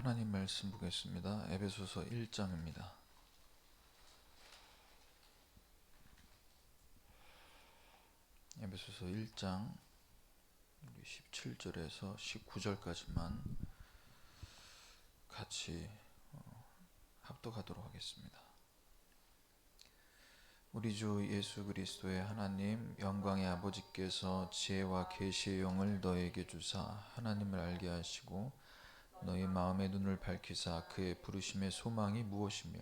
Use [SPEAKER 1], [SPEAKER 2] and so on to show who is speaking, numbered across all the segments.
[SPEAKER 1] 하나님 말씀 보겠습니다. 에베소서 1장입니다. 에베소서 1장 17절에서 19절까지만 같이 합독하도록 하겠습니다. 우리 주 예수 그리스도의 하나님 영광의 아버지께서 지혜와 계시의 영을 너에게 주사 하나님을 알게 하시고 너희 마음의 눈을 밝히사 그의 부르심의 소망이 무엇이며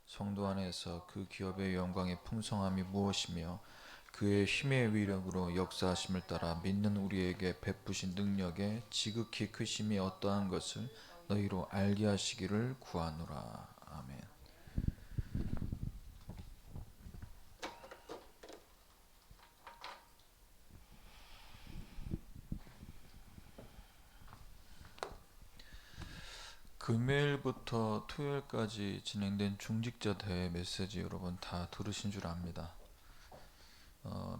[SPEAKER 1] 성도 안에서 그 기업의 영광의 풍성함이 무엇이며 그의 힘의 위력으로 역사하심을 따라 믿는 우리에게 베푸신 능력의 지극히 크심이 어떠한 것을 너희로 알게 하시기를 구하노라. 아멘. 금요일부터 토요일까지 진행된 중직자 대회 메시지 여러분 다 들으신 줄 압니다.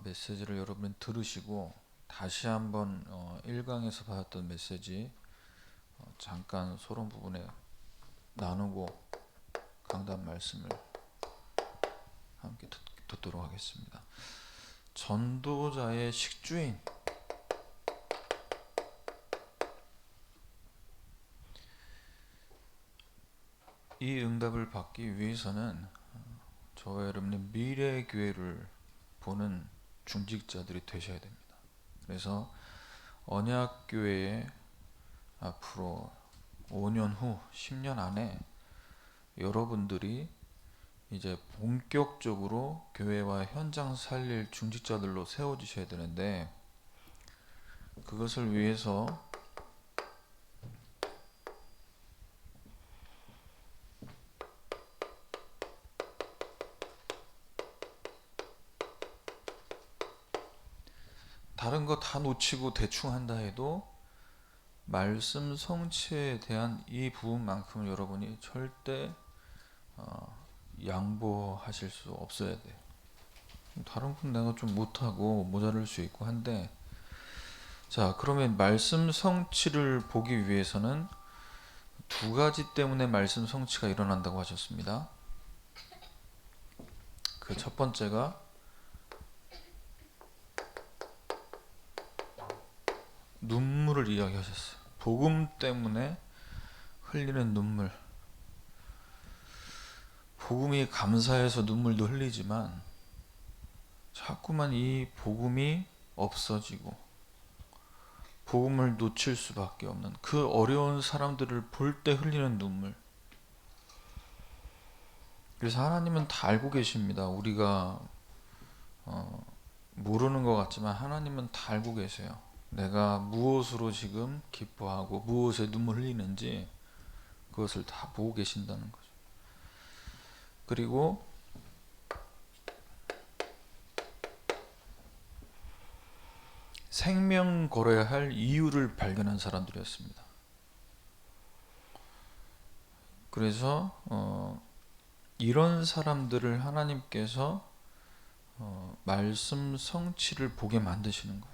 [SPEAKER 1] 메시지를 여러분 들으시고 다시 한번 1강에서 받았던 메시지 잠깐 서론 부분에 나누고 강단 말씀을 함께 듣도록 하겠습니다. 전도자의 식주인, 이 응답을 받기 위해서는 저와 여러분의 미래의 교회를 보는 중직자들이 되셔야 됩니다. 그래서 언약교회에 앞으로 5년 후 10년 안에 여러분들이 이제 본격적으로 교회와 현장 살릴 중직자들로 세워지셔야 되는데, 그것을 위해서 다른 거 다 놓치고 대충 한다 해도 말씀 성취에 대한 이 부분만큼은 여러분이 절대 양보하실 수 없어야 돼요. 다른 건 내가 좀 못하고 모자랄 수 있고 한데, 자, 그러면 말씀 성취를 보기 위해서는 두 가지 때문에 말씀 성취가 일어난다고 하셨습니다. 그 첫 번째가 눈물을 이야기하셨어요. 복음 때문에 흘리는 눈물. 복음이 감사해서 눈물도 흘리지만 자꾸만 이 복음이 없어지고 복음을 놓칠 수밖에 없는 그 어려운 사람들을 볼 때 흘리는 눈물. 그래서 하나님은 다 알고 계십니다. 우리가 모르는 것 같지만 하나님은 다 알고 계세요. 내가 무엇으로 지금 기뻐하고 무엇에 눈물 흘리는지 그것을 다 보고 계신다는 거죠. 그리고 생명 걸어야 할 이유를 발견한 사람들이었습니다. 그래서 이런 사람들을 하나님께서 말씀 성취를 보게 만드시는 거예요.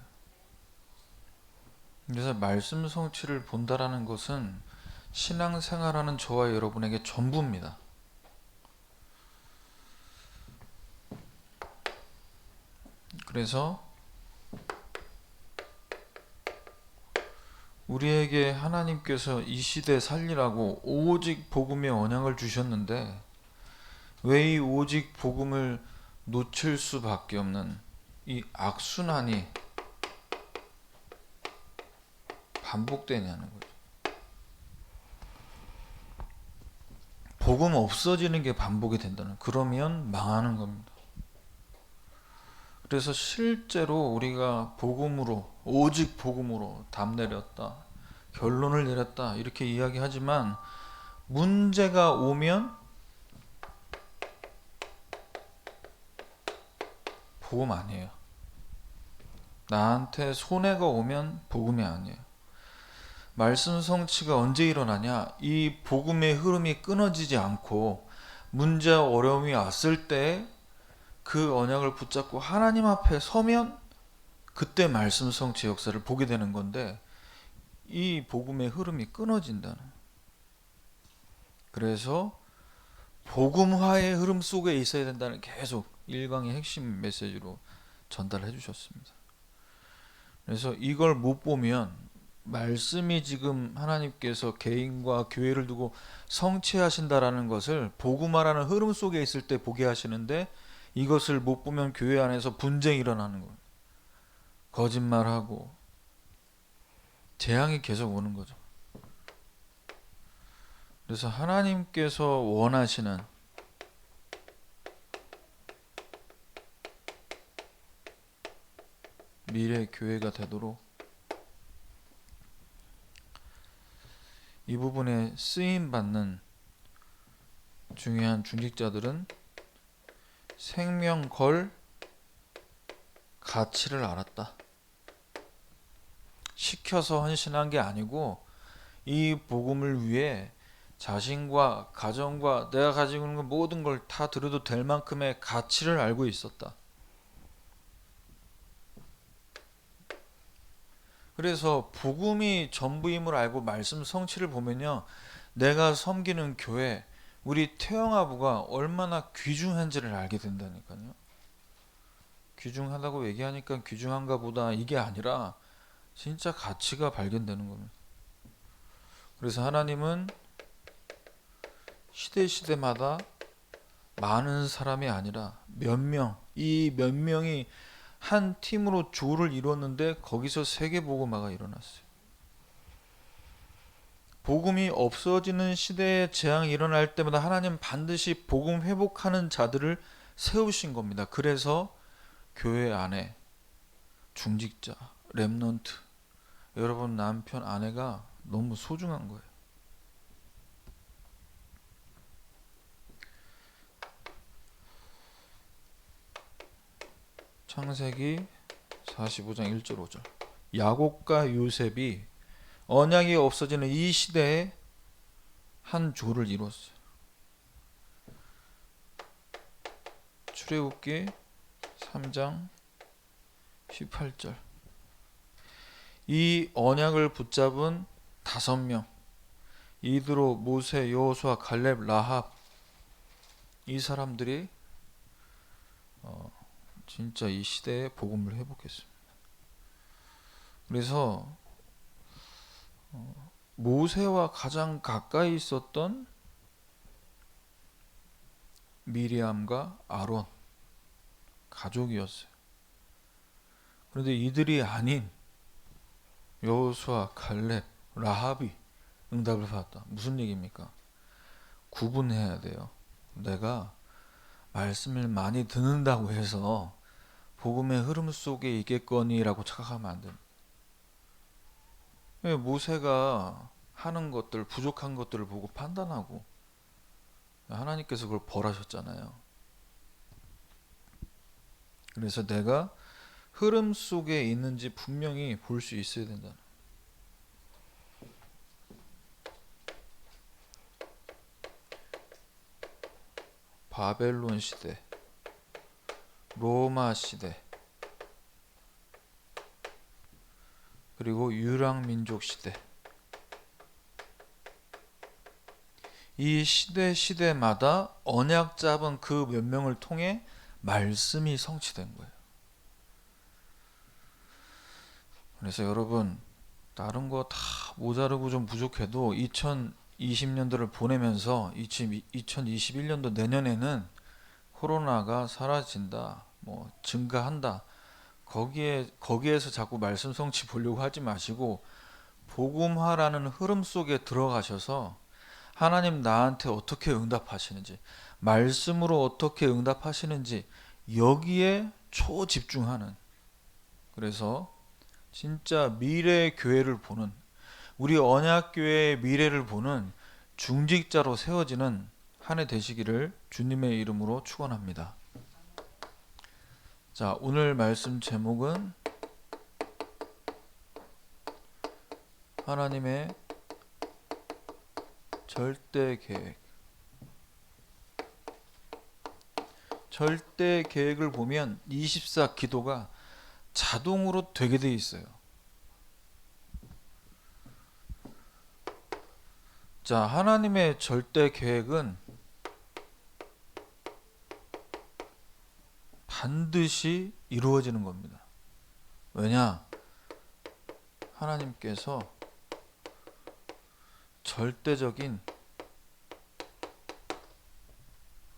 [SPEAKER 1] 그래서 말씀 성취를 본다라는 것은 신앙생활하는 저와 여러분에게 전부입니다. 그래서 우리에게 하나님께서 이 시대 살리라고 오직 복음의 언약을 주셨는데 왜 이 오직 복음을 놓칠 수밖에 없는 이 악순환이 반복되냐는 거죠. 복음 없어지는 게 반복이 된다는, 그러면 망하는 겁니다. 그래서 실제로 우리가 복음으로, 오직 복음으로 답 내렸다, 결론을 내렸다 이렇게 이야기하지만 문제가 오면 복음 아니에요. 나한테 손해가 오면 복음이 아니에요. 말씀 성취가 언제 일어나냐? 이 복음의 흐름이 끊어지지 않고 문제와 어려움이 왔을 때 그 언약을 붙잡고 하나님 앞에 서면 그때 말씀 성취 역사를 보게 되는 건데, 이 복음의 흐름이 끊어진다는. 그래서 복음화의 흐름 속에 있어야 된다는 계속 일강의 핵심 메시지로 전달해 주셨습니다. 그래서 이걸 못 보면 말씀이 지금 하나님께서 개인과 교회를 두고 성취하신다라는 것을 복음화라는 흐름 속에 있을 때 보게 하시는데, 이것을 못 보면 교회 안에서 분쟁이 일어나는 거예요. 거짓말하고 재앙이 계속 오는 거죠. 그래서 하나님께서 원하시는 미래 교회가 되도록 이 부분에 쓰임 받는 중요한 중직자들은 생명 걸 가치를 알았다. 시켜서 헌신한 게 아니고 이 복음을 위해 자신과 가정과 내가 가지고 있는 모든 걸 다 드려도 될 만큼의 가치를 알고 있었다. 그래서 복음이 전부임을 알고 말씀 성취를 보면요, 내가 섬기는 교회, 우리 태영아부가 얼마나 귀중한지를 알게 된다니까요. 귀중하다고 얘기하니까 귀중한가 보다 이게 아니라 진짜 가치가 발견되는 겁니다. 그래서 하나님은 시대마다 많은 사람이 아니라 몇 명, 이 몇 명이 한 팀으로 조를 이뤘는데 거기서 세계복음화가 일어났어요. 복음이 없어지는 시대에 재앙이 일어날 때마다 하나님 반드시 복음 회복하는 자들을 세우신 겁니다. 그래서 교회 안에 중직자, 렘넌트, 여러분 남편, 아내가 너무 소중한 거예요. 창세기 45장 1절 5절. 야곱과 요셉이 언약이 없어지는 이 시대에 한 조를 이뤘어요. 출애굽기 3장 18절. 이 언약을 붙잡은 5명, 이드로, 모세, 여호수아, 갈렙, 라합, 이 사람들이 진짜 이 시대에 복음을 회복했습니다. 그래서 모세와 가장 가까이 있었던 미리암과 아론 가족이었어요. 그런데 이들이 아닌 여호수아, 갈렙, 라합이 응답을 받았다. 무슨 얘기입니까? 구분해야 돼요. 내가 말씀을 많이 듣는다고 해서 복음의 흐름 속에 있겠거니라고 착각하면 안 됩니다. 모세가 하는 것들, 부족한 것들을 보고 판단하고 하나님께서 그걸 벌하셨잖아요. 그래서 내가 흐름 속에 있는지 분명히 볼 수 있어야 된다. 바벨론 시대, 로마 시대, 그리고 유랑민족 시대, 이 시대마다 언약 잡은 그 몇 명을 통해 말씀이 성취된 거예요. 그래서 여러분, 다른 거 다 모자르고 좀 부족해도 2020년도를 보내면서 2021년도 내년에는 코로나가 사라진다, 뭐 증가한다, 거기에서 자꾸 말씀 성취 보려고 하지 마시고 복음화라는 흐름 속에 들어가셔서 하나님 나한테 어떻게 응답하시는지, 말씀으로 어떻게 응답하시는지 여기에 초집중하는, 그래서 진짜 미래 교회를 보는, 우리 언약교회의 미래를 보는 중직자로 세워지는 한 해 되시기를 주님의 이름으로 축원합니다. 자, 오늘 말씀 제목은 하나님의 절대 계획. 절대 계획을 보면 24 기도가 자동으로 되게 돼 있어요. 자, 하나님의 절대 계획은 반드시 이루어지는 겁니다. 왜냐? 하나님께서 절대적인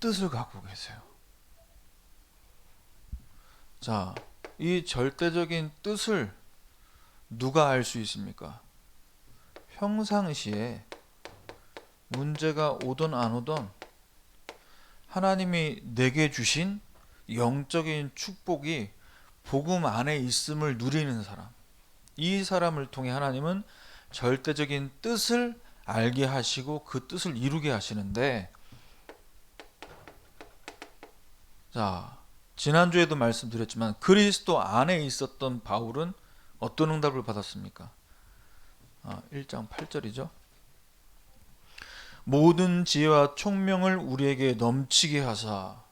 [SPEAKER 1] 뜻을 갖고 계세요. 자, 이 절대적인 뜻을 누가 알 수 있습니까? 평상시에 문제가 오든 안 오든 하나님이 내게 주신 영적인 축복이 복음 안에 있음을 누리는 사람, 이 사람을 통해 하나님은 절대적인 뜻을 알게 하시고 그 뜻을 이루게 하시는데, 자, 지난주에도 말씀드렸지만 그리스도 안에 있었던 바울은 어떤 응답을 받았습니까? 1장 8절이죠. 모든 지혜와 총명을 우리에게 넘치게 하사.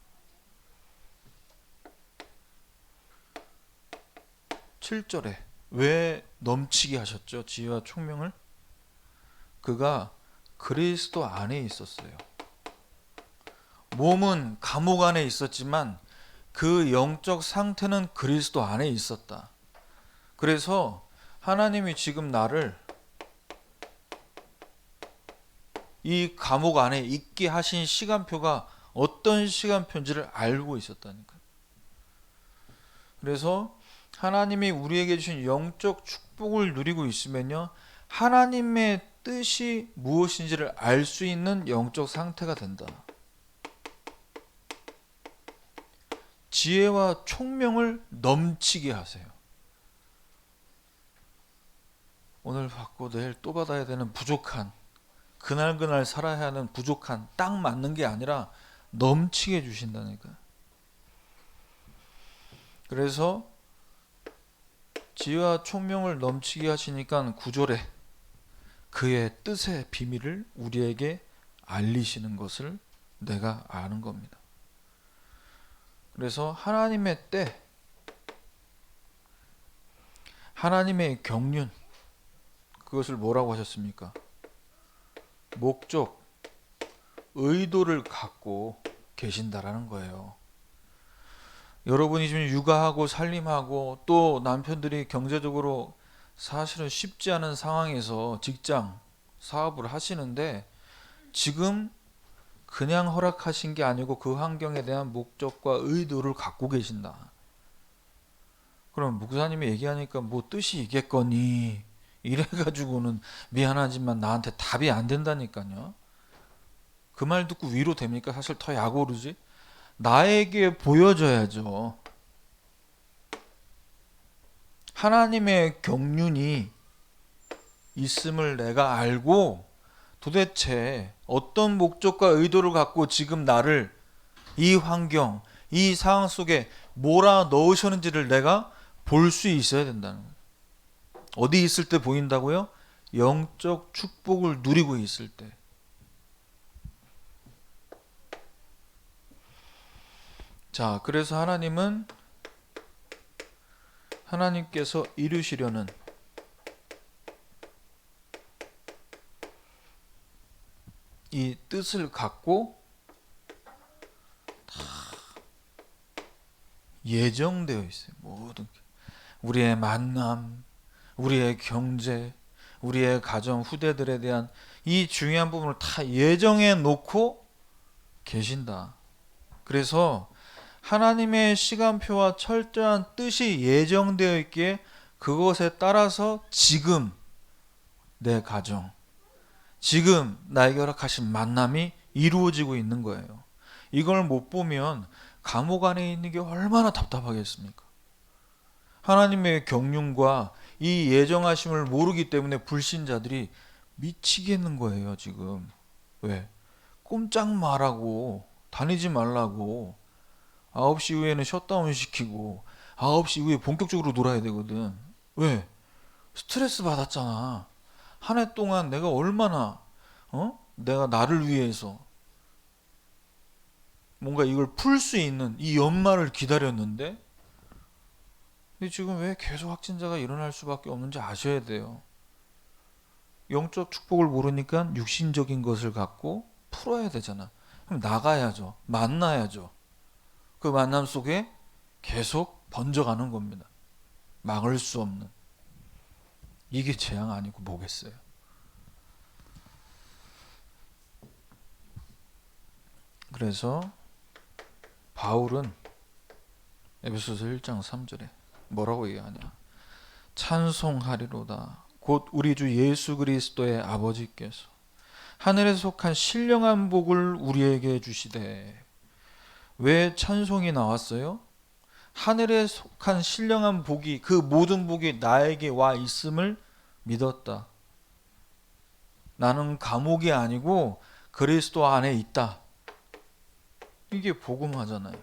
[SPEAKER 1] 7절에 왜 넘치게 하셨죠? 지혜와 총명을? 그가 그리스도 안에 있었어요. 몸은 감옥 안에 있었지만 그 영적 상태는 그리스도 안에 있었다. 그래서 하나님이 지금 나를 이 감옥 안에 있게 하신 시간표가 어떤 시간표인지를 알고 있었다니까요. 그래서 하나님이 우리에게 주신 영적 축복을 누리고 있으면요, 하나님의 뜻이 무엇인지를 알 수 있는 영적 상태가 된다. 지혜와 총명을 넘치게 하세요. 오늘 받고 내일 또 받아야 되는 부족한, 그날그날 살아야 하는 부족한, 딱 맞는 게 아니라 넘치게 주신다니까요. 그래서 지혜와 총명을 넘치게 하시니까 9절에 그의 뜻의 비밀을 우리에게 알리시는 것을 내가 아는 겁니다. 그래서 하나님의 때, 하나님의 경륜, 그것을 뭐라고 하셨습니까? 목적, 의도를 갖고 계신다라는 거예요. 여러분이 지금 육아하고 살림하고 또 남편들이 경제적으로 사실은 쉽지 않은 상황에서 직장, 사업을 하시는데 지금 그냥 허락하신 게 아니고 그 환경에 대한 목적과 의도를 갖고 계신다. 그럼 목사님이 얘기하니까 뭐 뜻이 있겠거니 이래가지고는 미안하지만 나한테 답이 안 된다니까요. 그 말 듣고 위로 됩니까? 사실 더 약 오르지. 나에게 보여줘야죠. 하나님의 경륜이 있음을 내가 알고 도대체 어떤 목적과 의도를 갖고 지금 나를 이 환경, 이 상황 속에 몰아 넣으셨는지를 내가 볼 수 있어야 된다는 거예요. 어디 있을 때 보인다고요? 영적 축복을 누리고 있을 때. 자, 그래서 하나님께서 이루시려는 이 뜻을 갖고 다 예정되어 있어요. 모든 게. 우리의 만남, 우리의 경제, 우리의 가정, 후대들에 대한 이 중요한 부분을 다 예정해 놓고 계신다. 그래서 하나님의 시간표와 철저한 뜻이 예정되어 있기에 그것에 따라서 지금 내 가정, 지금 나에게 허락하신 만남이 이루어지고 있는 거예요. 이걸 못 보면 감옥 안에 있는 게 얼마나 답답하겠습니까? 하나님의 경륜과 이 예정하심을 모르기 때문에 불신자들이 미치겠는 거예요, 지금. 왜? 꼼짝 말라고, 다니지 말라고, 9시 이후에는 셧다운 시키고 9시 이후에 본격적으로 놀아야 되거든. 왜? 스트레스 받았잖아. 한 해 동안 내가 얼마나 내가 나를 위해서 뭔가 이걸 풀 수 있는 이 연말을 기다렸는데, 근데 지금 왜 계속 확진자가 일어날 수밖에 없는지 아셔야 돼요. 영적 축복을 모르니까 육신적인 것을 갖고 풀어야 되잖아. 그럼 나가야죠. 만나야죠. 그 만남 속에 계속 번져가는 겁니다. 막을 수 없는. 이게 재앙 아니고 뭐겠어요. 그래서 바울은 에베소서 1장 3절에 뭐라고 얘기하냐. 찬송하리로다. 곧 우리 주 예수 그리스도의 아버지께서 하늘에 속한 신령한 복을 우리에게 주시되. 왜 찬송이 나왔어요? 하늘에 속한 신령한 복이, 그 모든 복이 나에게 와 있음을 믿었다. 나는 감옥이 아니고 그리스도 안에 있다. 이게 복음하잖아요.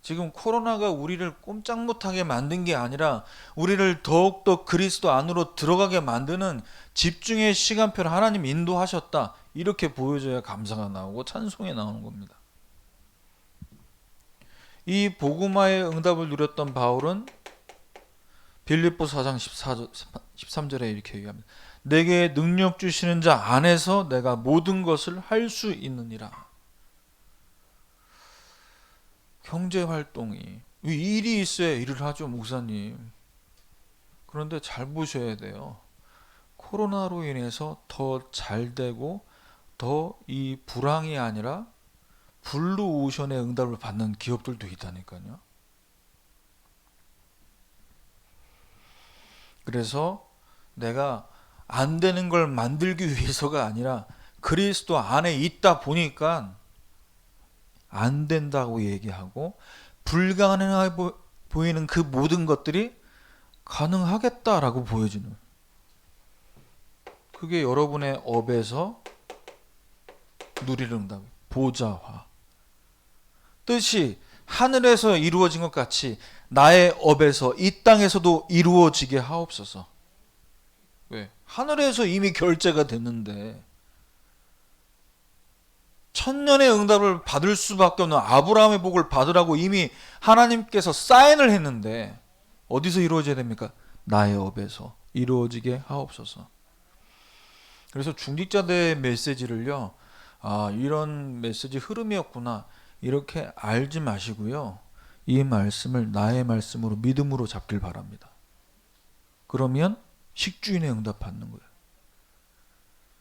[SPEAKER 1] 지금 코로나가 우리를 꼼짝 못하게 만든 게 아니라 우리를 더욱더 그리스도 안으로 들어가게 만드는 집중의 시간표를 하나님 인도하셨다. 이렇게 보여줘야 감사가 나오고 찬송이 나오는 겁니다. 이 복음화의 응답을 누렸던 바울은 빌립보 4장 13절에 이렇게 얘기합니다. 내게 능력 주시는 자 안에서 내가 모든 것을 할 수 있느니라. 경제활동이 일이 있어야 일을 하죠, 목사님. 그런데 잘 보셔야 돼요. 코로나로 인해서 더 잘 되고 더 이 불황이 아니라 블루오션의 응답을 받는 기업들도 있다니까요. 그래서 내가 안 되는 걸 만들기 위해서가 아니라 그리스도 안에 있다 보니까 안 된다고 얘기하고 불가능해 보이는 그 모든 것들이 가능하겠다라고 보여지는, 그게 여러분의 업에서 누릴 응답, 보좌화. 뜻이 하늘에서 이루어진 것 같이 나의 업에서 이 땅에서도 이루어지게 하옵소서. 왜? 하늘에서 이미 결제가 됐는데 천년의 응답을 받을 수밖에 없는 아브라함의 복을 받으라고 이미 하나님께서 사인을 했는데 어디서 이루어져야 됩니까? 나의 업에서 이루어지게 하옵소서. 그래서 중직자들의 메시지를요, 이런 메시지 흐름이었구나 이렇게 알지 마시고요, 이 말씀을 나의 말씀으로 믿음으로 잡길 바랍니다. 그러면 식주인의 응답 받는 거예요.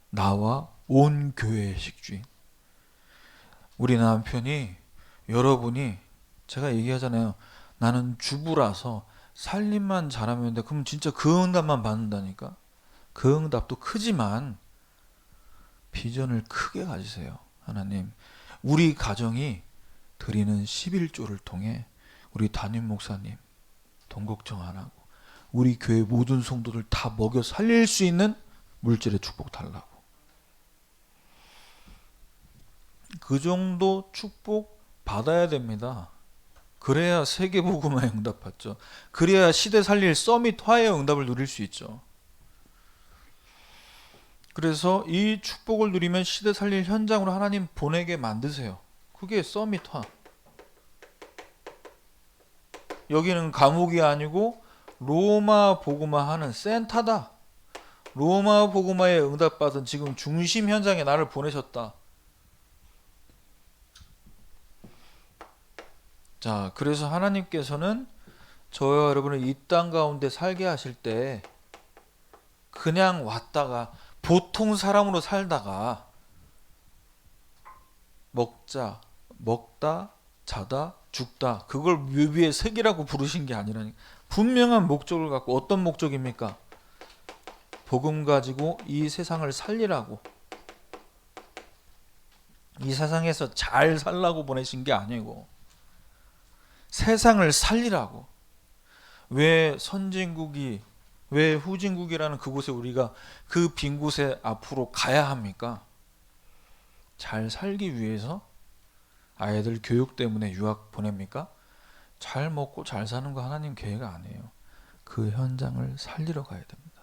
[SPEAKER 1] 나와 온 교회의 식주인. 우리 남편이, 여러분이, 제가 얘기하잖아요. 나는 주부라서 살림만 잘하면 돼. 그럼 진짜 그 응답만 받는다니까. 그 응답도 크지만 비전을 크게 가지세요. 하나님, 우리 가정이 드리는 11조를 통해 우리 담임 목사님 돈 걱정 안 하고 우리 교회 모든 성도들 다 먹여 살릴 수 있는 물질의 축복 달라고. 그 정도 축복 받아야 됩니다. 그래야 세계복음화에 응답받죠. 그래야 시대 살릴 서밋 화의 응답을 누릴 수 있죠. 그래서 이 축복을 누리면 시대 살릴 현장으로 하나님 보내게 만드세요. 그게 서밋화. 여기는 감옥이 아니고 로마 복음화 하는 센터다. 로마 복음화에 응답받은 지금 중심 현장에 나를 보내셨다. 자, 그래서 하나님께서는 저와 여러분을 이 땅 가운데 살게 하실 때 그냥 왔다가 보통 사람으로 살다가 먹다 자다 죽다 그걸 묘비의 색이라고 부르신 게 아니라니, 분명한 목적을 갖고. 어떤 목적입니까? 복음 가지고 이 세상을 살리라고, 이 세상에서 잘 살라고 보내신 게 아니고 세상을 살리라고. 왜 선진국이, 왜 후진국이라는 그곳에 우리가 그 빈 곳에 앞으로 가야 합니까? 잘 살기 위해서. 아이들 교육 때문에 유학 보냅니까? 잘 먹고 잘 사는 거 하나님 계획 아니에요. 그 현장을 살리러 가야 됩니다.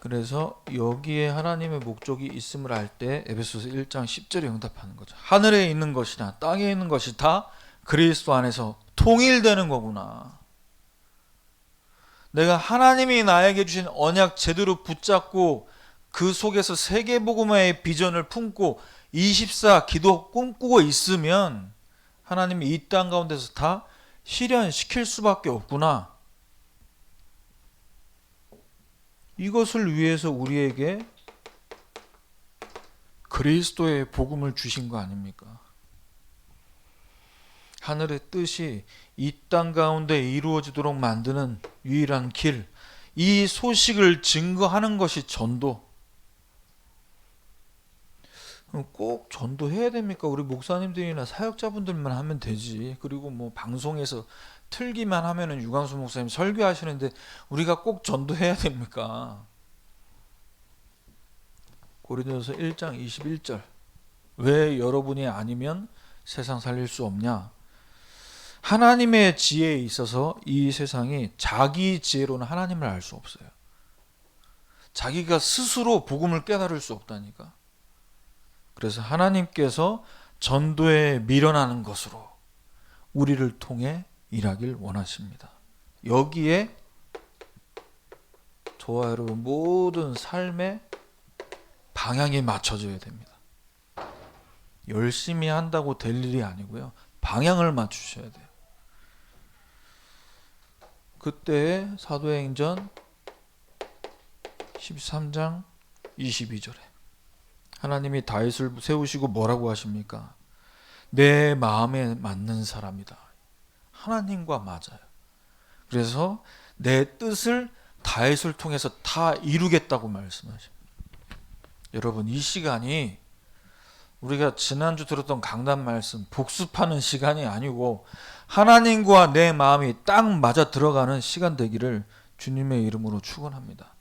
[SPEAKER 1] 그래서 여기에 하나님의 목적이 있음을 알 때 에베소서 1장 10절에 응답하는 거죠. 하늘에 있는 것이나 땅에 있는 것이 다 그리스도 안에서 통일되는 거구나. 내가 하나님이 나에게 주신 언약 제대로 붙잡고 그 속에서 세계복음화의 비전을 품고 24 기도 꿈꾸고 있으면 하나님이 이 땅 가운데서 다 실현시킬 수밖에 없구나. 이것을 위해서 우리에게 그리스도의 복음을 주신 거 아닙니까? 하늘의 뜻이 이 땅 가운데 이루어지도록 만드는 유일한 길, 이 소식을 증거하는 것이 전도. 꼭 전도해야 됩니까? 우리 목사님들이나 사역자분들만 하면 되지. 그리고 뭐 방송에서 틀기만 하면은 유광수 목사님 설교하시는데 우리가 꼭 전도해야 됩니까? 고린도서 1장 21절. 왜 여러분이 아니면 세상 살릴 수 없냐? 하나님의 지혜에 있어서 이 세상이 자기 지혜로는 하나님을 알 수 없어요. 자기가 스스로 복음을 깨달을 수 없다니까. 그래서 하나님께서 전도에 밀어나는 것으로 우리를 통해 일하길 원하십니다. 여기에 저와 여러분 모든 삶의 방향이 맞춰져야 됩니다. 열심히 한다고 될 일이 아니고요. 방향을 맞추셔야 돼요. 그때 사도행전 13장 22절에 하나님이 다윗을 세우시고 뭐라고 하십니까? 내 마음에 맞는 사람이다. 하나님과 맞아요. 그래서 내 뜻을 다윗을 통해서 다 이루겠다고 말씀하십니다. 여러분, 이 시간이 우리가 지난주 들었던 강단 말씀 복습하는 시간이 아니고 하나님과 내 마음이 딱 맞아 들어가는 시간 되기를 주님의 이름으로 축원합니다.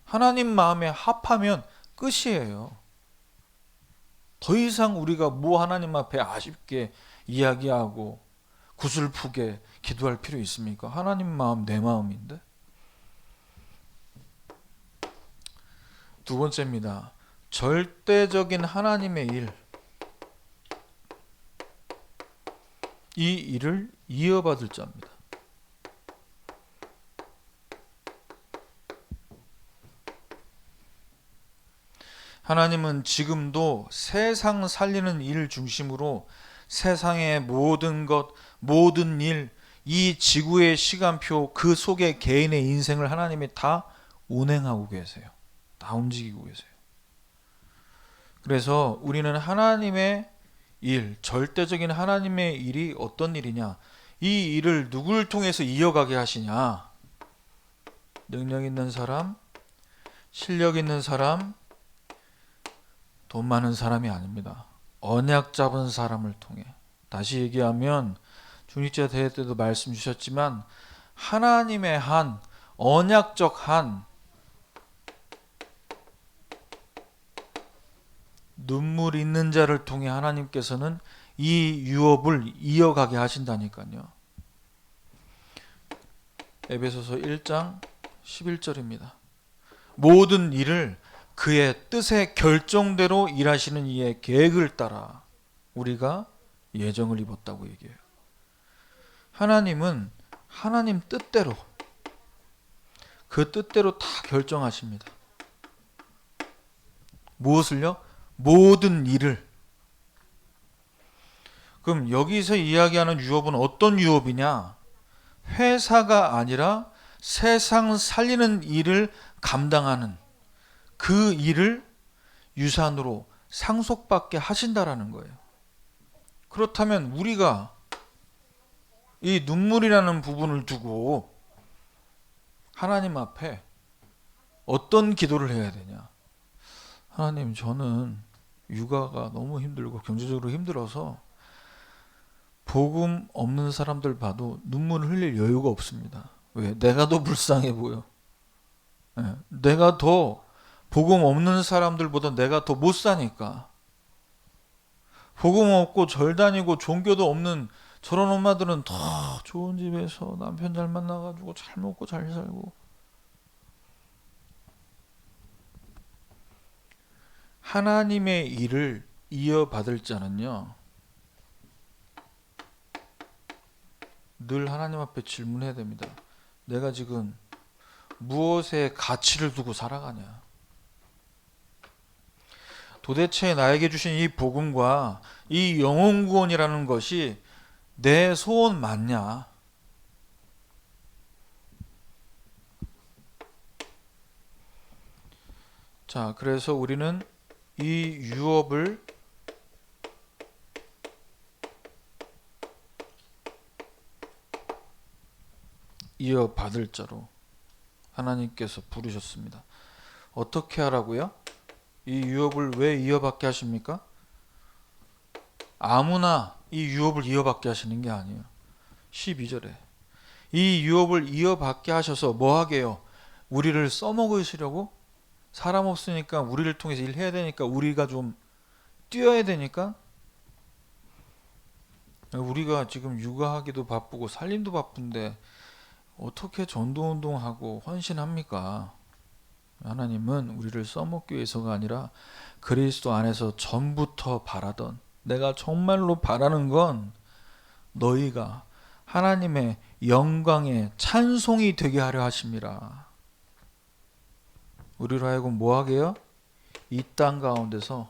[SPEAKER 1] 하나님 마음에 합하면 끝이에요. 더 이상 우리가 뭐 하나님 앞에 아쉽게 이야기하고 구슬프게 기도할 필요 있습니까? 하나님 마음 내 마음인데. 두 번째입니다. 절대적인 하나님의 일. 이 일을 이어받을 자입니다. 하나님은 지금도 세상 살리는 일 중심으로 세상의 모든 것, 모든 일, 이 지구의 시간표 그 속에 개인의 인생을 하나님이 다 운행하고 계세요. 다 움직이고 계세요. 그래서 우리는 하나님의 일, 절대적인 하나님의 일이 어떤 일이냐? 이 일을 누굴 통해서 이어가게 하시냐? 능력 있는 사람, 실력 있는 사람, 돈 많은 사람이 아닙니다. 언약 잡은 사람을 통해. 다시 얘기하면 중직자 대회 때도 말씀 주셨지만 하나님의 한, 언약적 한, 눈물 있는 자를 통해 하나님께서는 이 유업을 이어가게 하신다니까요. 에베소서 1장 11절입니다. 모든 일을 그의 뜻의 결정대로 일하시는 이의 계획을 따라 우리가 예정을 입었다고 얘기해요. 하나님은 하나님 뜻대로, 그 뜻대로 다 결정하십니다. 무엇을요? 모든 일을. 그럼 여기서 이야기하는 유업은 어떤 유업이냐? 회사가 아니라 세상 살리는 일을 감당하는 그 일을 유산으로 상속받게 하신다라는 거예요. 그렇다면 우리가 이 눈물이라는 부분을 두고 하나님 앞에 어떤 기도를 해야 되냐? 하나님, 저는 육아가 너무 힘들고 경제적으로 힘들어서 복음 없는 사람들 봐도 눈물을 흘릴 여유가 없습니다. 왜? 내가 더 불쌍해 보여. 내가 더 복음 없는 사람들보다 내가 더 못 사니까. 복음 없고 절 다니고 종교도 없는 저런 엄마들은 더 좋은 집에서 남편 잘 만나가지고 잘 먹고 잘 살고. 하나님의 일을 이어받을 자는요, 늘 하나님 앞에 질문해야 됩니다. 내가 지금 무엇에 가치를 두고 살아가냐? 도대체 나에게 주신 이 복음과 이 영혼 구원이라는 것이 내 소원 맞냐? 자, 그래서 우리는 이 유업을 이어받을 자로 하나님께서 부르셨습니다. 어떻게 하라고요? 이 유업을 왜 이어받게 하십니까? 아무나 이 유업을 이어받게 하시는 게 아니에요. 12절에 이 유업을 이어받게 하셔서 뭐 하게요? 우리를 써먹으시려고? 사람 없으니까 우리를 통해서 일해야 되니까 우리가 좀 뛰어야 되니까 우리가 지금 육아하기도 바쁘고 살림도 바쁜데 어떻게 전도운동하고 헌신합니까? 하나님은 우리를 써먹기 위해서가 아니라 그리스도 안에서 전부터 바라던, 내가 정말로 바라는 건 너희가 하나님의 영광의 찬송이 되게 하려 하심이라. 우리로 하여금 뭐 하게요? 이 땅 가운데서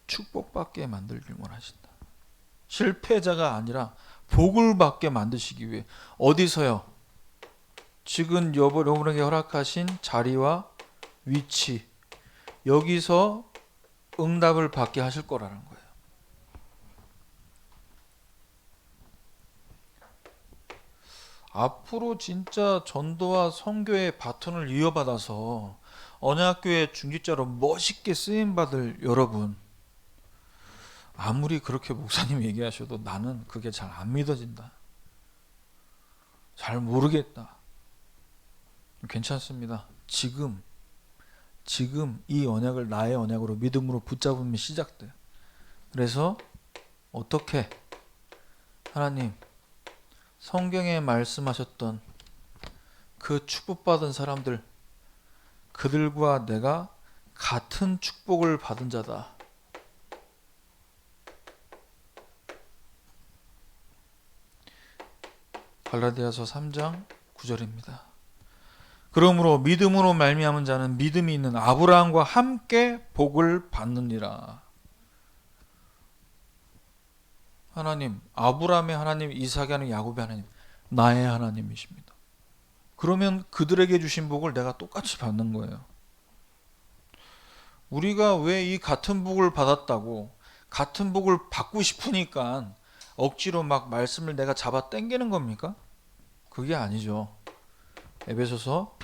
[SPEAKER 1] 축복받게 만들길 원하신다. 실패자가 아니라 복을 받게 만드시기 위해. 어디서요? 지금 여러분에게 허락하신 자리와 위치, 여기서 응답을 받게 하실 거라는 거예요. 앞으로 진짜 전도와 선교의 바톤을 이어받아서 언약교회 중직자로 멋있게 쓰임받을 여러분, 아무리 그렇게 목사님이 얘기하셔도 나는 그게 잘 안 믿어진다, 잘 모르겠다, 괜찮습니다. 지금 이 언약을 나의 언약으로 믿음으로 붙잡으면 시작돼요. 그래서 어떻게 하나님 성경에 말씀하셨던 그 축복받은 사람들, 그들과 내가 같은 축복을 받은 자다. 갈라디아서 3장 9절입니다. 그러므로 믿음으로 말미암은 자는 믿음이 있는 아브라함과 함께 복을 받느니라. 하나님, 아브라함의 하나님, 이삭의 하나님, 야곱의 하나님, 나의 하나님이십니다. 그러면 그들에게 주신 복을 내가 똑같이 받는 거예요. 우리가 왜 이 같은 복을 받았다고, 같은 복을 받고 싶으니까 억지로 막 말씀을 내가 잡아 당기는 겁니까? 그게 아니죠. 에베소서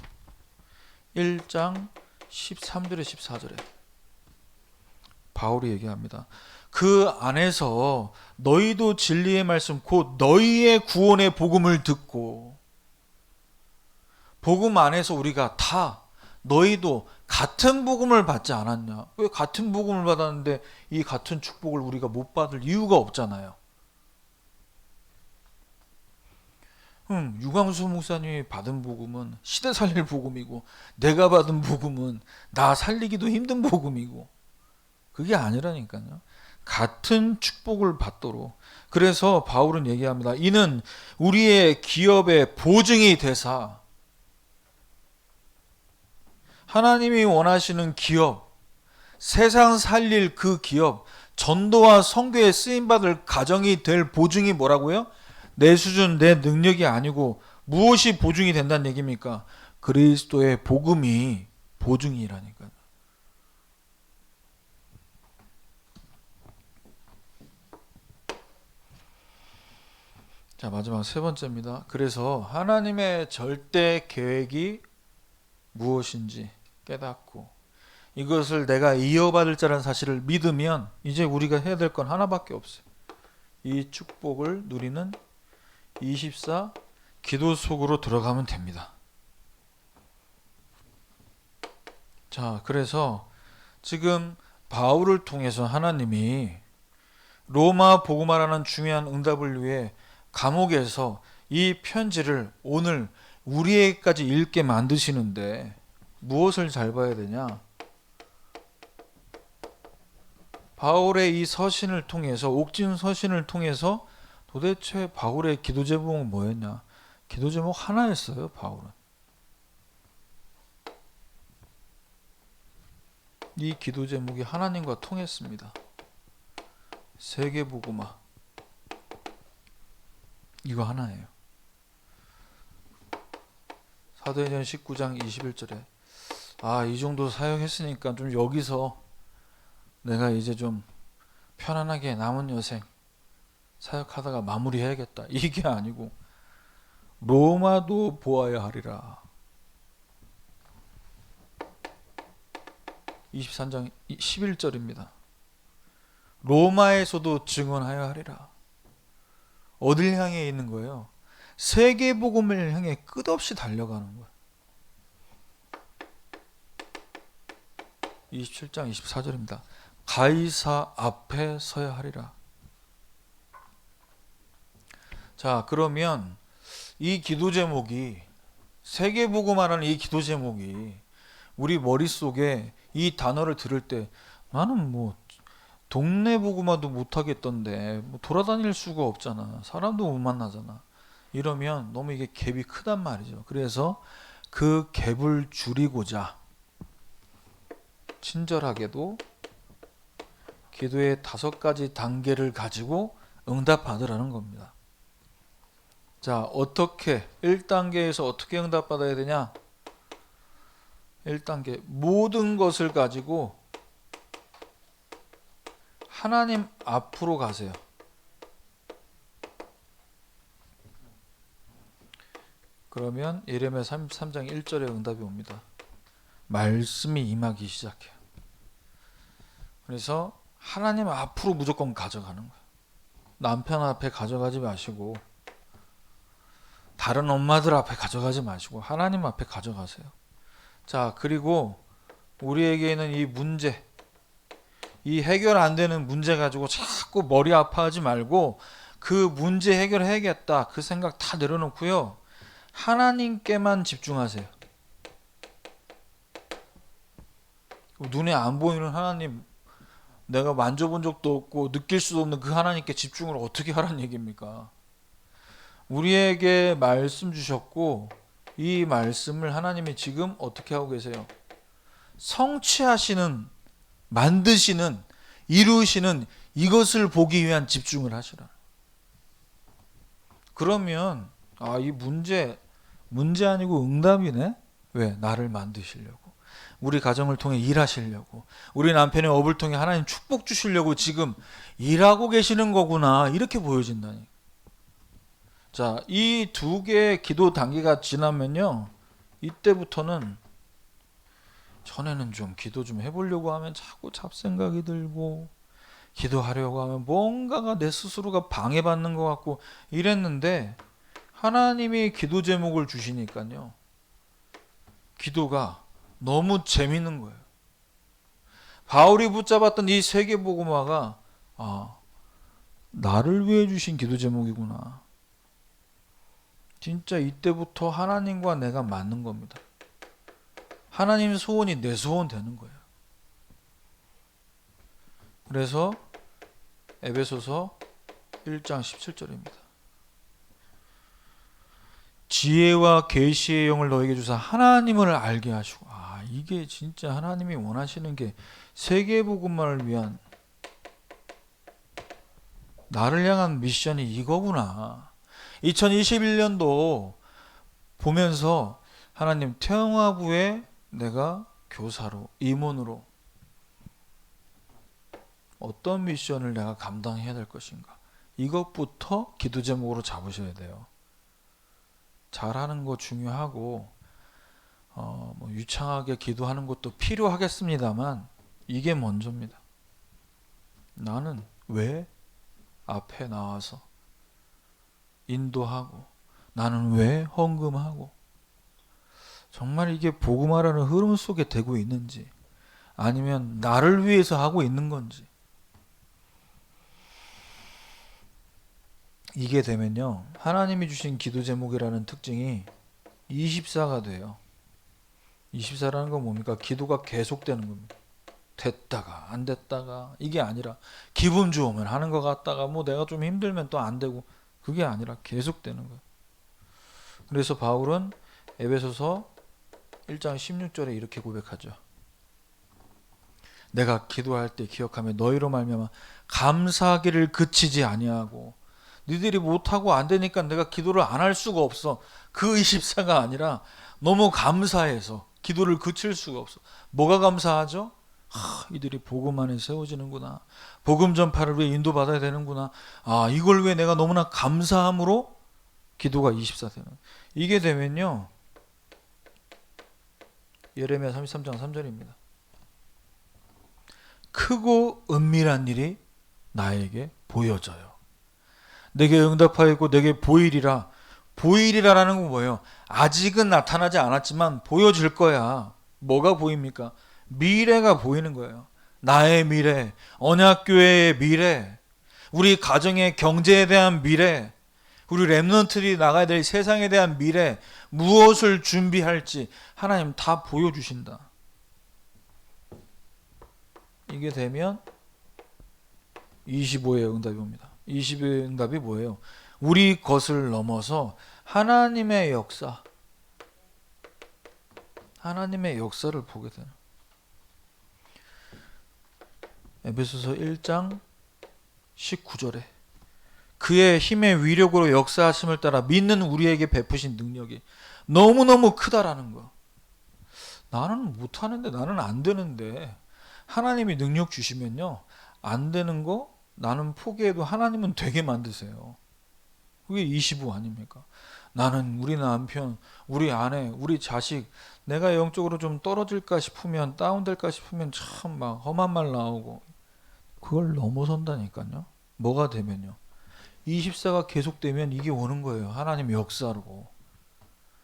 [SPEAKER 1] 1장 13절에 14절에 바울이 얘기합니다. 그 안에서 너희도 진리의 말씀 곧 너희의 구원의 복음을 듣고, 복음 안에서 우리가 다 너희도 같은 복음을 받지 않았냐? 왜 같은 복음을 받았는데 이 같은 축복을 우리가 못 받을 이유가 없잖아요. 유광수 목사님이 받은 복음은 시대 살릴 복음이고, 내가 받은 복음은 나 살리기도 힘든 복음이고, 그게 아니라니까요. 같은 축복을 받도록. 그래서 바울은 얘기합니다. 이는 우리의 기업의 보증이 되사, 하나님이 원하시는 기업, 세상 살릴 그 기업, 전도와 선교에 쓰임받을 가정이 될 보증이 뭐라고요? 내 수준, 내 능력이 아니고 무엇이 보증이 된다는 얘기입니까? 그리스도의 복음이 보증이라니까요. 자, 마지막 세 번째입니다. 그래서 하나님의 절대 계획이 무엇인지 깨닫고 이것을 내가 이어받을 자라는 사실을 믿으면 이제 우리가 해야 될 건 하나밖에 없어요. 이 축복을 누리는 24 기도 속으로 들어가면 됩니다. 자, 그래서 지금 바울을 통해서 하나님이 로마 복음화라는 중요한 응답을 위해 감옥에서 이 편지를 오늘 우리에게까지 읽게 만드시는데 무엇을 잘 봐야 되냐? 바울의 이 서신을 통해서, 옥진 서신을 통해서 도대체 바울의 기도 제목은 뭐였냐? 기도 제목 하나였어요, 바울은. 이 기도 제목이 하나님과 통했습니다. 세계복음화 이거 하나예요. 사도행전 19장 21절에 이 정도 사역했으니까 좀 여기서 내가 이제 좀 편안하게 남은 여생 사역하다가 마무리해야겠다. 이게 아니고 로마도 보아야 하리라. 23장 11절입니다. 로마에서도 증언하여 하리라. 어딜 향해 있는 거예요? 세계복음을 향해 끝없이 달려가는 거예요. 27장 24절입니다. 가이사 앞에 서야 하리라. 자, 그러면 이 기도 제목이 세계복음하라는 이 기도 제목이 우리 머릿속에 이 단어를 들을 때 나는 뭐 동네 복음화도 못하겠던데 뭐 돌아다닐 수가 없잖아. 사람도 못 만나잖아. 이러면 너무 이게 갭이 크단 말이죠. 그래서 그 갭을 줄이고자 친절하게도 기도의 5가지 단계를 가지고 응답받으라는 겁니다. 자, 어떻게 1단계에서 어떻게 응답받아야 되냐? 1단계 모든 것을 가지고 하나님 앞으로 가세요. 그러면 예레미야 33장 1절에 응답이 옵니다. 말씀이 임하기 시작해요. 그래서 하나님 앞으로 무조건 가져가는 거예요. 남편 앞에 가져가지 마시고 다른 엄마들 앞에 가져가지 마시고 하나님 앞에 가져가세요. 자, 그리고 우리에게는 이 문제, 이 해결 안 되는 문제 가지고 자꾸 머리 아파하지 말고 그 문제 해결해야겠다 그 생각 다 내려놓고요. 하나님께만 집중하세요. 눈에 안 보이는 하나님, 내가 만져본 적도 없고 느낄 수도 없는 그 하나님께 집중을 어떻게 하라는 얘기입니까? 우리에게 말씀 주셨고 이 말씀을 하나님이 지금 어떻게 하고 계세요? 성취하시는, 만드시는, 이루시는 이것을 보기 위한 집중을 하시라. 그러면 이 문제 아니고 응답이네? 왜? 나를 만드시려고, 우리 가정을 통해 일하시려고, 우리 남편의 업을 통해 하나님 축복 주시려고 지금 일하고 계시는 거구나, 이렇게 보여진다니. 자, 이 2개의 기도 단계가 지나면요, 이때부터는 전에는 좀 기도 좀 해보려고 하면 자꾸 잡생각이 들고 기도하려고 하면 뭔가가 내 스스로가 방해받는 것 같고 이랬는데 하나님이 기도 제목을 주시니까요, 기도가 너무 재밌는 거예요. 바울이 붙잡았던 이 세계복음화가 나를 위해 주신 기도 제목이구나. 진짜 이때부터 하나님과 내가 맞는 겁니다. 하나님 소원이 내 소원 되는 거예요. 그래서 에베소서 1장 17절입니다. 지혜와 계시의 영을 너에게 주사 하나님을 알게 하시고. 이게 진짜 하나님이 원하시는 게 세계복음화를 위한 나를 향한 미션이 이거구나. 2021년도 보면서 하나님, 태영아부에 내가 교사로, 임원으로 어떤 미션을 내가 감당해야 될 것인가, 이것부터 기도 제목으로 잡으셔야 돼요. 잘하는 거 중요하고 유창하게 기도하는 것도 필요하겠습니다만 이게 먼저입니다. 나는 왜 앞에 나와서 인도하고, 나는 왜 헌금하고, 정말 이게 복음화라는 흐름 속에 되고 있는지, 아니면 나를 위해서 하고 있는 건지. 이게 되면요, 하나님이 주신 기도 제목이라는 특징이 24가 돼요. 24라는 건 뭡니까? 기도가 계속되는 겁니다. 됐다가 안 됐다가, 이게 아니라 기분 좋으면 하는 것 같다가 내가 좀 힘들면 또 안 되고, 그게 아니라 계속되는 거예요. 그래서 바울은 에베소서 1장 16절에 이렇게 고백하죠. 내가 기도할 때 기억하며 너희로 말미암아 감사하기를 그치지 아니하고, 너희들이 못하고 안 되니까 내가 기도를 안 할 수가 없어, 그 24가 아니라 너무 감사해서 기도를 그칠 수가 없어. 뭐가 감사하죠? 이들이 복음 안에 세워지는구나, 복음 전파를 위해 인도받아야 되는구나, 이걸 위해 내가 너무나 감사함으로 기도가 24 되는. 이게 되면요, 예레미야 33장 3절입니다. 크고 은밀한 일이 나에게 보여져요. 내게 응답하였고 내게 보이리라. 보이리라라는 건 뭐예요? 아직은 나타나지 않았지만 보여질 거야. 뭐가 보입니까? 미래가 보이는 거예요. 나의 미래, 언약교회의 미래, 우리 가정의 경제에 대한 미래, 우리 렘넌트들이 나가야 될 세상에 대한 미래, 무엇을 준비할지 하나님 다 보여주신다. 이게 되면 25의 응답이 옵니다. 20의 응답이 뭐예요? 우리 것을 넘어서 하나님의 역사, 하나님의 역사를 보게 되는. 에베소서 1장 19절에 그의 힘의 위력으로 역사하심을 따라 믿는 우리에게 베푸신 능력이 너무너무 크다라는 거. 나는 못하는데, 나는 안 되는데 하나님이 능력 주시면요, 안 되는 거 나는 포기해도 하나님은 되게 만드세요. 그게 25 아닙니까? 나는 우리 남편, 우리 아내, 우리 자식, 내가 영적으로 좀 떨어질까 싶으면, 다운될까 싶으면 참 막 험한 말 나오고, 그걸 넘어선다니까요. 뭐가 되면요, 24가 계속되면 이게 오는 거예요. 하나님 역사로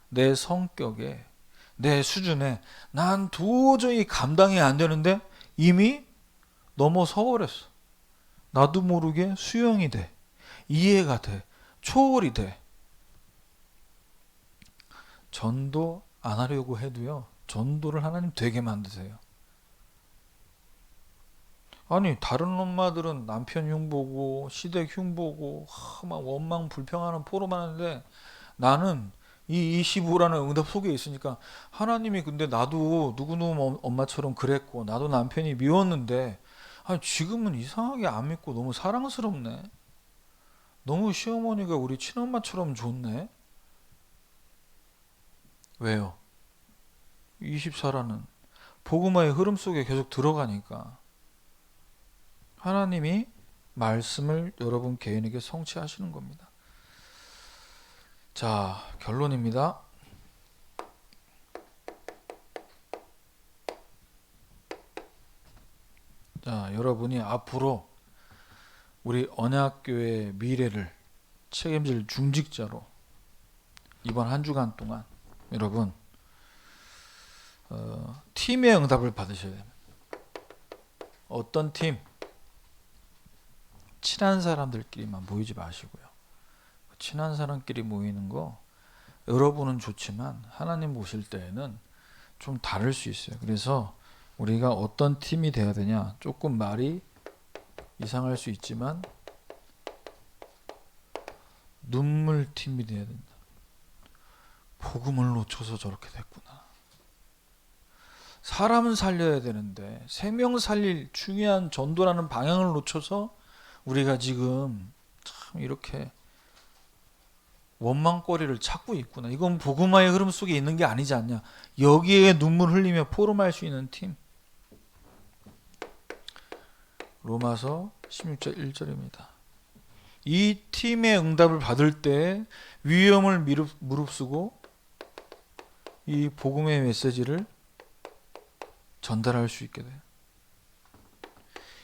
[SPEAKER 1] 내 성격에, 내 수준에 난 도저히 감당이 안 되는데 이미 넘어서 버렸어. 나도 모르게 수용이 돼, 이해가 돼, 초월이 돼. 전도 안 하려고 해도요, 전도를 하나님 되게 만드세요. 아니, 다른 엄마들은 남편 흉보고 시댁 흉보고 막 원망 불평하는 포로만 하는데, 나는 이 25라는 응답 속에 있으니까 하나님이, 근데 나도 누구누구 엄마처럼 그랬고 나도 남편이 미웠는데 지금은 이상하게 안 믿고 너무 사랑스럽네, 너무 시어머니가 우리 친엄마처럼 좋네. 왜요? 24라는 복음화의 흐름 속에 계속 들어가니까 하나님이 말씀을 여러분 개인에게 성취하시는 겁니다. 자, 결론입니다. 자, 여러분이 앞으로 우리 언약교회의 미래를 책임질 중직자로 이번 한 주간 동안 여러분 팀의 응답을 받으셔야 됩니다. 어떤 팀? 친한 사람들끼리만 모이지 마시고요. 친한 사람끼리 모이는 거 여러분은 좋지만 하나님 보실 때에는 좀 다를 수 있어요. 그래서 우리가 어떤 팀이 돼야 되냐, 조금 말이 이상할 수 있지만 눈물 팀이 돼야 된다. 복음을 놓쳐서 저렇게 됐구나. 사람은 살려야 되는데 생명 살릴 중요한 전도라는 방향을 놓쳐서 우리가 지금 참 이렇게 원망거리를 찾고 있구나. 이건 복음화의 흐름 속에 있는 게 아니지 않냐. 여기에 눈물 흘리며 포럼할 수 있는 팀. 로마서 16절 1절입니다. 이 팀의 응답을 받을 때 위험을 무릅쓰고 이 복음의 메시지를 전달할 수 있게 돼요.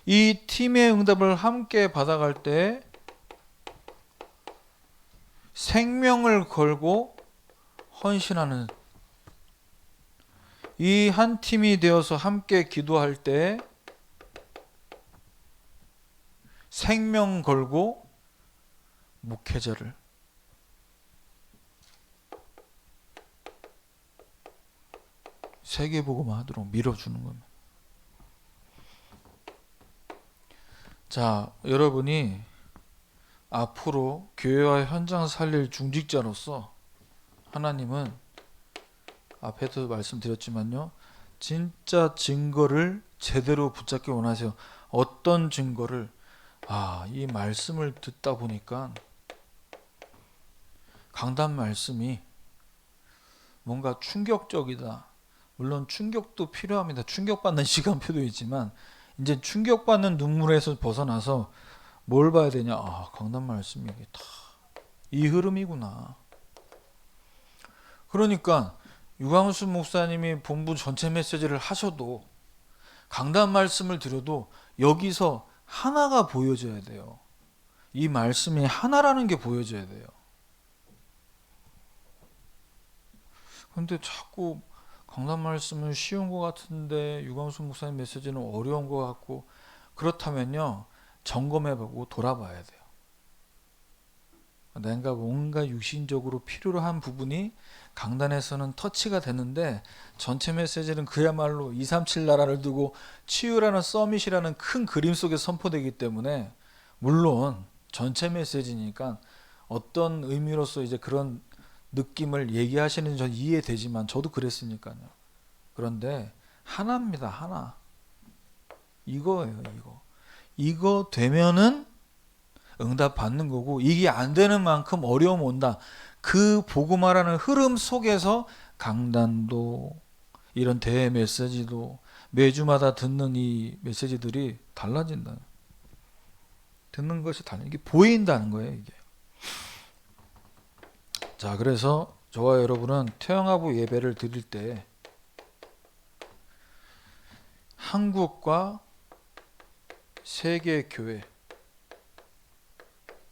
[SPEAKER 1] 이 팀의 응답을 함께 받아갈 때 생명을 걸고 헌신하는, 이 한 팀이 되어서 함께 기도할 때 생명 걸고 목회자를, 세계복음화 하도록 밀어주는 겁니다. 자, 여러분이 앞으로 교회와 현장 살릴 중직자로서 하나님은 앞에도 말씀드렸지만요, 진짜 증거를 제대로 붙잡기 원하세요? 어떤 증거를? 이 말씀을 듣다 보니까 강단 말씀이 뭔가 충격적이다. 물론 충격도 필요합니다. 충격받는 시간표도 있지만 이제 충격받는 눈물에서 벗어나서 뭘 봐야 되냐? 강단 말씀이 다 이 흐름이구나. 그러니까 유광수 목사님이 본부 전체 메시지를 하셔도 강단 말씀을 드려도 여기서 하나가 보여져야 돼요. 이 말씀이 하나라는 게 보여져야 돼요. 근데 자꾸 강단 말씀은 쉬운 것 같은데 유광수 목사님 메시지는 어려운 것 같고, 그렇다면요, 점검해보고 돌아봐야 돼요. 내가 뭔가 육신적으로 필요로 한 부분이 강단에서는 터치가 되는데 전체 메시지는 그야말로 237 나라를 두고 치유라는 서밋이라는 큰 그림 속에 선포되기 때문에, 물론 전체 메시지니까 어떤 의미로서 이제 그런 느낌을 얘기하시는지 전 이해되지만 저도 그랬으니까요. 그런데 하나입니다. 하나. 이거예요. 이거 되면은 응답 받는 거고, 이게 안 되는 만큼 어려움 온다. 그 복음화라는 흐름 속에서 강단도 이런 대회 메시지도 매주마다 듣는 이 메시지들이 달라진다. 듣는 것이 이게 보인다는 거예요. 이게. 자, 그래서 저와 여러분은 태영아부 예배를 드릴 때 한국과 세계 교회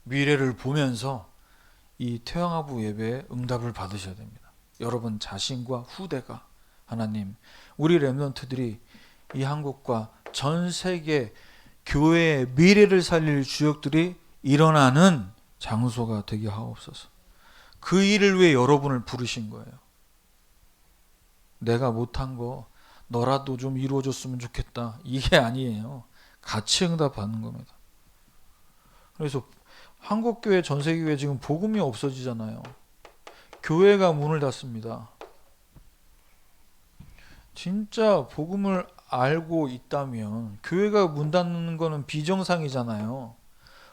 [SPEAKER 1] 미래를 보면서 이 태영아부 예배에 응답을 받으셔야 됩니다. 여러분 자신과 후대가 하나님, 우리 렘넌트들이 이 한국과 전 세계 교회의 미래를 살릴 주역들이 일어나는 장소가 되게 하옵소서. 그 일을 위해 여러분을 부르신 거예요. 내가 못한 거 너라도 좀 이루어줬으면 좋겠다, 이게 아니에요. 같이 응답받는 겁니다. 그래서 한국교회, 전세교회 지금 복음이 없어지잖아요. 교회가 문을 닫습니다. 진짜 복음을 알고 있다면 교회가 문 닫는 거는 비정상이잖아요.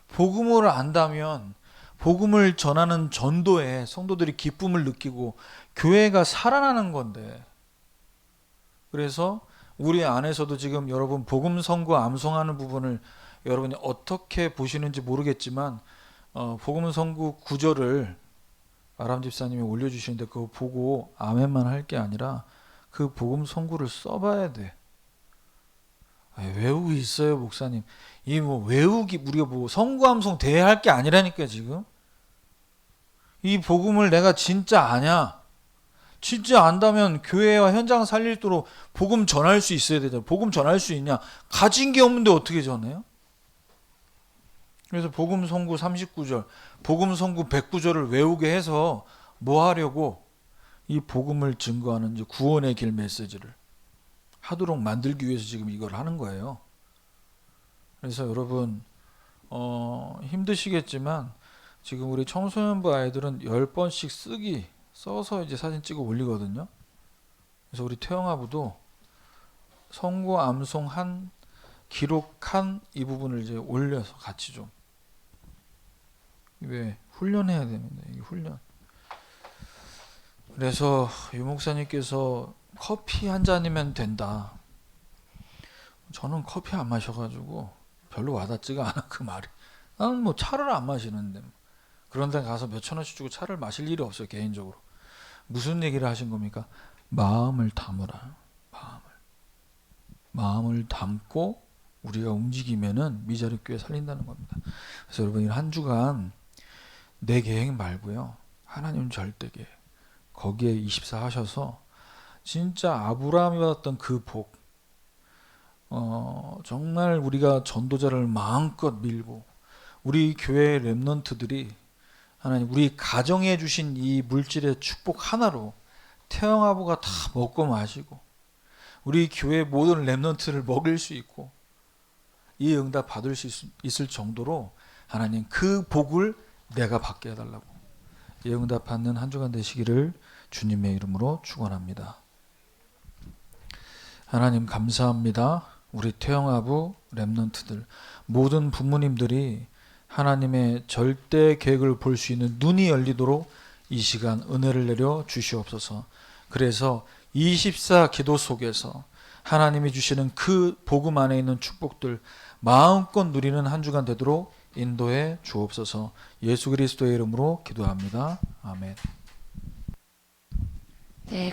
[SPEAKER 1] 복음을 안다면 복음을 전하는 전도에 성도들이 기쁨을 느끼고 교회가 살아나는 건데, 그래서 우리 안에서도 지금 여러분 복음 선고 암송하는 부분을 여러분이 어떻게 보시는지 모르겠지만 복음 선고 구절을 아람 집사님이 올려주시는데 그거 보고 아멘만 할 게 아니라 그 복음 선고를 써봐야 돼. 외우기 있어요, 목사님. 이 외우기, 우리가 선고 암송 대회 할 게 아니라니까. 지금 이 복음을 내가 진짜 아냐, 진짜 안다면 교회와 현장 살리도록 복음 전할 수 있어야 되잖아. 복음 전할 수 있냐? 가진 게 없는데 어떻게 전해요? 그래서 복음 선구 39절, 복음 선구 109절을 외우게 해서 뭐 하려고? 이 복음을 증거하는 이제 구원의 길 메시지를 하도록 만들기 위해서 지금 이걸 하는 거예요. 그래서 여러분 힘드시겠지만 지금 우리 청소년부 아이들은 10번씩 써서 이제 사진 찍어 올리거든요. 그래서 우리 태영아부도 선고 암송한, 기록한 이 부분을 이제 올려서 같이 좀 훈련해야 됩니다. 이게 훈련. 그래서 유 목사님께서 커피 한 잔이면 된다. 저는 커피 안 마셔가지고 별로 와닿지가 않아, 그 말이. 나는 차를 안 마시는데 그런 데 가서 몇천 원씩 주고 차를 마실 일이 없어요, 개인적으로. 무슨 얘기를 하신 겁니까? 마음을 담으라. 마음을 담고 우리가 움직이면은 미자립 교회 살린다는 겁니다. 그래서 여러분 한 주간 내 계획 말고요, 하나님 절대 계획, 거기에 24 하셔서 진짜 아브라함이 받았던 그 복, 정말 우리가 전도자를 마음껏 밀고 우리 교회 렘넌트들이 하나님 우리 가정에 주신 이 물질의 축복 하나로 태영아부가 다 먹고 마시고 우리 교회 모든 렘넌트를 먹일 수 있고 이 응답 받을 수 있을 정도로 하나님 그 복을 내가 받게 해달라고, 이 응답 받는 한 주간 되시기를 주님의 이름으로 축원합니다. 하나님 감사합니다. 우리 태영아부 렘넌트들 모든 부모님들이 하나님의 절대 계획을 볼 수 있는 눈이 열리도록 이 시간 은혜를 내려 주시옵소서. 그래서 24 기도 속에서 하나님이 주시는 그 복음 안에 있는 축복들 마음껏 누리는 한 주간 되도록 인도해 주옵소서. 예수 그리스도의 이름으로 기도합니다. 아멘.
[SPEAKER 2] 네.